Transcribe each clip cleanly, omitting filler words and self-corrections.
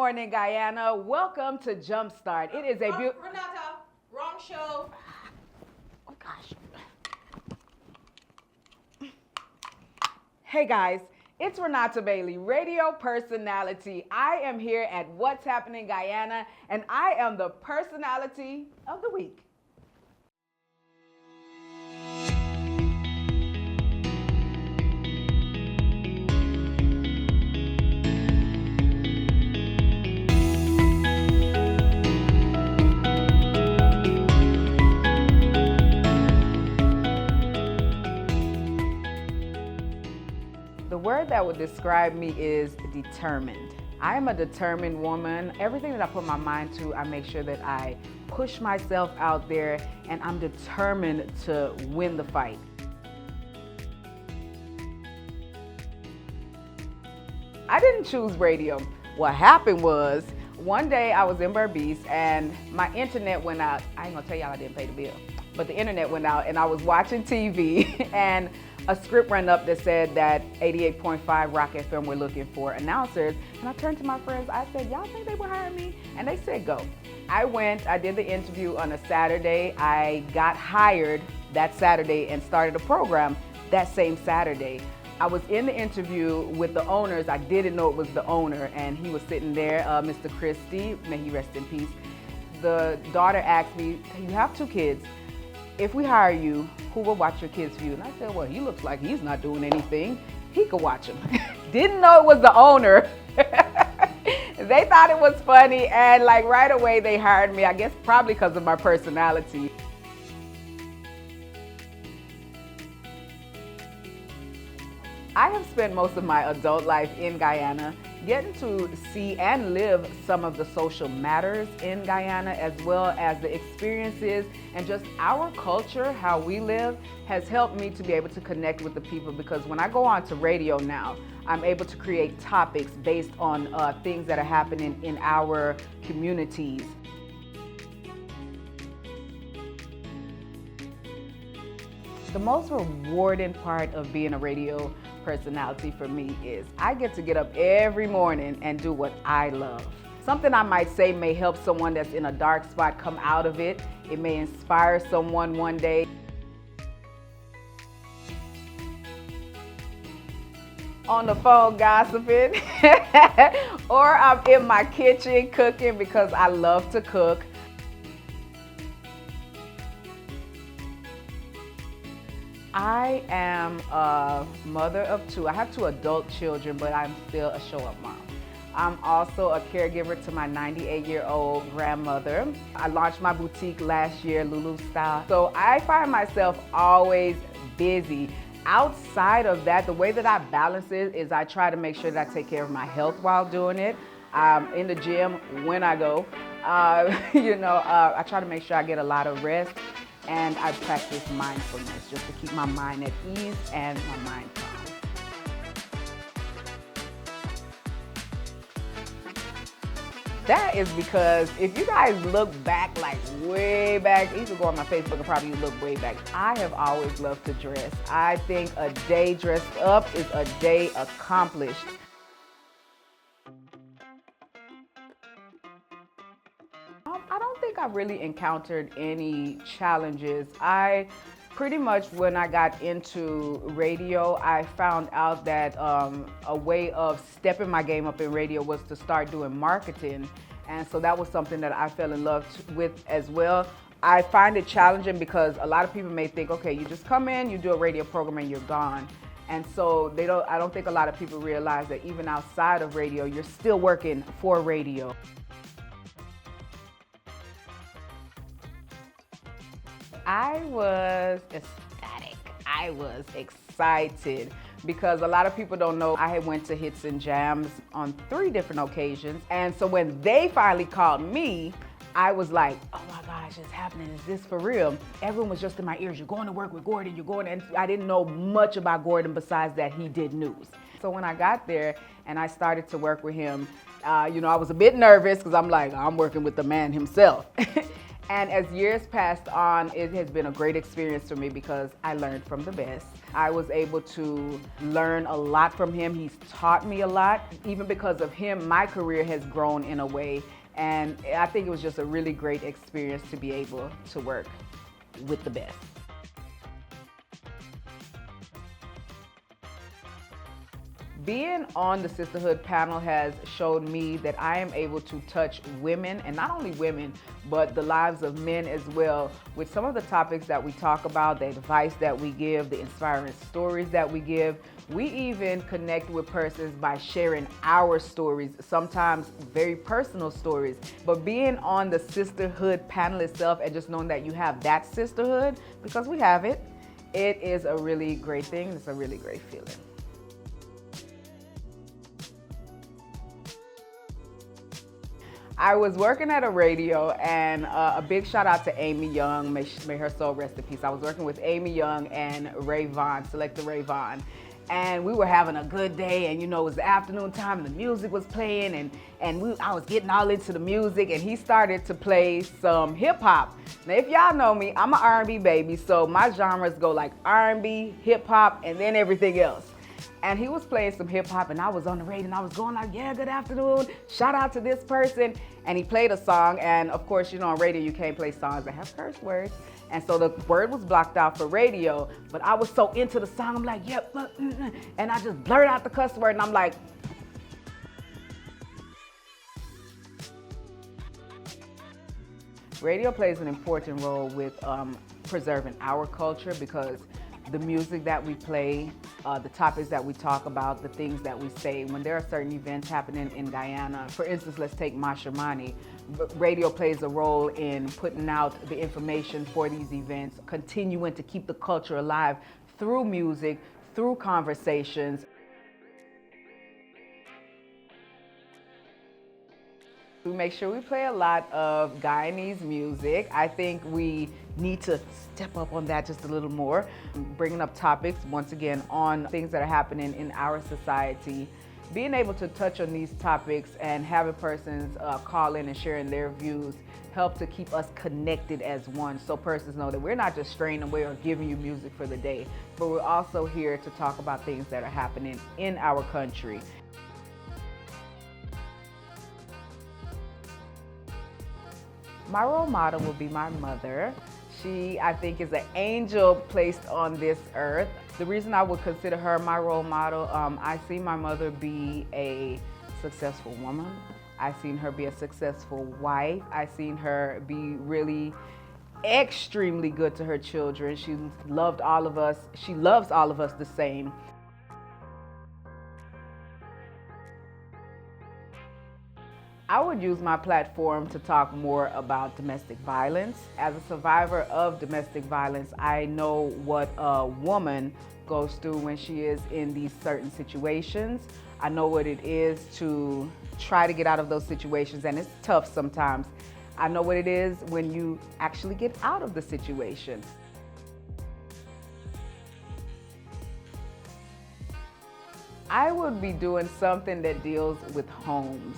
morning, Guyana. Welcome to Jumpstart. It is a beautiful... Renata, wrong show. Oh, gosh. Hey, guys. It's Renata Bailey, radio personality. I am here at What's Happening Guyana, and I am the personality of the week. The word that would describe me is determined. I am a determined woman. Everything that I put my mind to, I make sure that I push myself out there, and I'm determined to win the fight. I didn't choose radio. What happened was, one day I was in Berbice and my internet went out. I ain't gonna tell y'all I didn't pay the bill, but the internet went out and I was watching TV and a script ran up that said that 88.5 Rock FM were looking for announcers. And I turned to my friends, I said, y'all think they would hire me? And they said, go. I went, I did the interview on a Saturday. I got hired that Saturday and started a program that same Saturday. I was in the interview with the owners. I didn't know it was the owner, and he was sitting there, Mr. Christie, may he rest in peace. The daughter asked me, you have 2 kids. If we hire you, who will watch your kids for you? And I said, well, he looks like he's not doing anything. He could watch them. Didn't know it was the owner. They thought it was funny, and like right away they hired me, I guess probably because of my personality. I have spent most of my adult life in Guyana, getting to see and live some of the social matters in Guyana, as well as the experiences and just our culture, how we live, has helped me to be able to connect with the people, because when I go on to radio now, I'm able to create topics based on things that are happening in our communities. The most rewarding part of being a radio personality for me is I get to get up every morning and do what I love. Something I might say may help someone that's in a dark spot come out of it. It may inspire someone one day. On the phone gossiping, or I'm in my kitchen cooking because I love to cook. I am a mother of 2. I have 2 adult children, but I'm still a show-up mom. I'm also a caregiver to my 98-year-old grandmother. I launched my boutique last year, Lulu Style. So I find myself always busy. Outside of that, the way that I balance it is I try to make sure that I take care of my health while doing it. I'm in the gym when I go. I try to make sure I get a lot of rest. And I practice mindfulness just to keep my mind at ease and my mind calm. That is because if you guys look back, like way back, you can go on my Facebook and probably look way back. I have always loved to dress. I think a day dressed up is a day accomplished. I don't think I've really encountered any challenges. I pretty much, when I got into radio, I found out that a way of stepping my game up in radio was to start doing marketing. And so that was something that I fell in love with as well. I find it challenging because a lot of people may think, okay, you just come in, you do a radio program and you're gone. And so I don't think a lot of people realize that even outside of radio, you're still working for radio. I was ecstatic. I was excited because a lot of people don't know I had went to Hits and Jams on 3 different occasions. And so when they finally called me, I was like, oh my gosh, it's happening. Is this for real? Everyone was just in my ears. You're going to work with Gordon. You're going, and I didn't know much about Gordon besides that he did news. So when I got there and I started to work with him, I was a bit nervous because I'm like, I'm working with the man himself. And as years passed on, it has been a great experience for me because I learned from the best. I was able to learn a lot from him. He's taught me a lot. Even because of him, my career has grown in a way. And I think it was just a really great experience to be able to work with the best. Being on the Sisterhood panel has showed me that I am able to touch women, and not only women, but the lives of men as well, with some of the topics that we talk about, the advice that we give, the inspiring stories that we give. We even connect with persons by sharing our stories, sometimes very personal stories. But being on the Sisterhood panel itself and just knowing that you have that sisterhood, because we have it, it is a really great thing. It's a really great feeling. I was working at a radio, and a big shout out to Amy Young, may her soul rest in peace. I was working with Amy Young and Ray Vaughn, Selector Ray Vaughn. And we were having a good day, and you know, it was the afternoon time and the music was playing, and I was getting all into the music, and he started to play some hip hop. Now, if y'all know me, I'm an R&B baby, so my genres go like R&B, hip hop, and then everything else. And he was playing some hip hop, and I was on the radio, and I was going like, yeah, good afternoon, shout out to this person. And he played a song, and of course, you know, on radio, you can't play songs that have curse words. And so the word was blocked out for radio, but I was so into the song, I'm like, yep, and I just blurted out the cuss word, and I'm like, radio plays an important role with preserving our culture, because the music that we play, the topics that we talk about, the things that we say, when there are certain events happening in Guyana, for instance, let's take Mashamani, radio plays a role in putting out the information for these events, continuing to keep the culture alive through music, through conversations. We make sure we play a lot of Guyanese music. I think we need to step up on that just a little more, bringing up topics, once again, on things that are happening in our society. Being able to touch on these topics and having persons call in and sharing their views help to keep us connected as one, so persons know that we're not just straying away or giving you music for the day, but we're also here to talk about things that are happening in our country. My role model will be my mother. She, I think, is an angel placed on this earth. The reason I would consider her my role model, I see my mother be a successful woman. I've seen her be a successful wife. I've seen her be really extremely good to her children. She loved all of us. She loves all of us the same. I would use my platform to talk more about domestic violence. As a survivor of domestic violence, I know what a woman goes through when she is in these certain situations. I know what it is to try to get out of those situations, and it's tough sometimes. I know what it is when you actually get out of the situation. I would be doing something that deals with homes.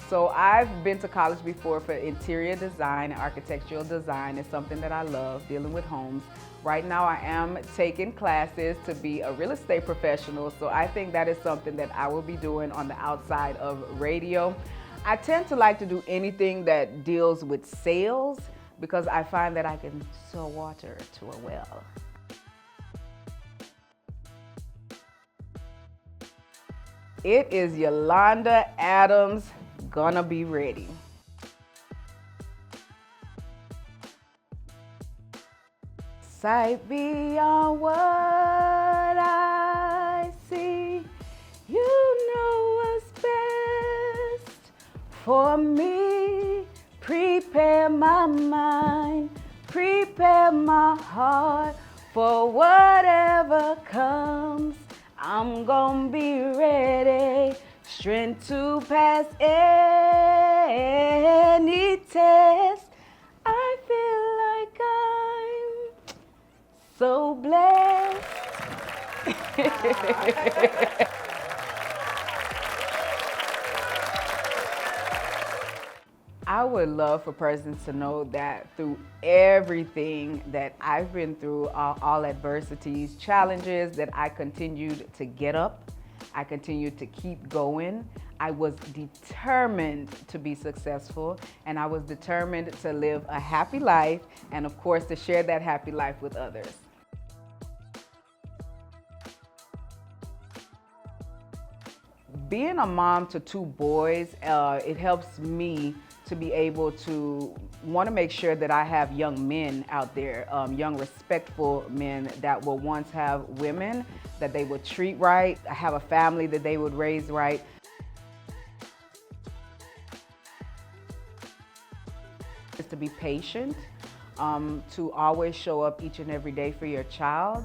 So I've been to college before for interior design, architectural design. It's something that I love, dealing with homes. Right now I am taking classes to be a real estate professional, so I think that is something that I will be doing on the outside of radio. I tend to like to do anything that deals with sales, because I find that I can sell water to a well. It is Yolanda Adams, Gonna Be Ready. Sight beyond what I see, you know what's best for me. Prepare my mind, prepare my heart for whatever comes. I'm gonna be ready. Strength to pass any test. I feel like I'm so blessed. I would love for persons to know that through everything that I've been through, all adversities, challenges, that I continued to get up. I continued to keep going. I was determined to be successful, and I was determined to live a happy life, and of course to share that happy life with others. Being a mom to two boys, it helps me to be able to want to make sure that I have young men out there, young respectful men that will once have women that they would treat right, have a family that they would raise right. Is to be patient, to always show up each and every day for your child,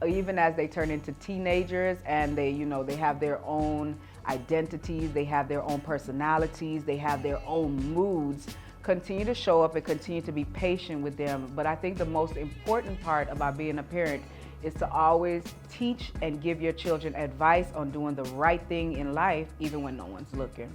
even as they turn into teenagers and they have their own identities, they have their own personalities, they have their own moods. Continue to show up and continue to be patient with them. But I think the most important part about being a parent is to always teach and give your children advice on doing the right thing in life, even when no one's looking.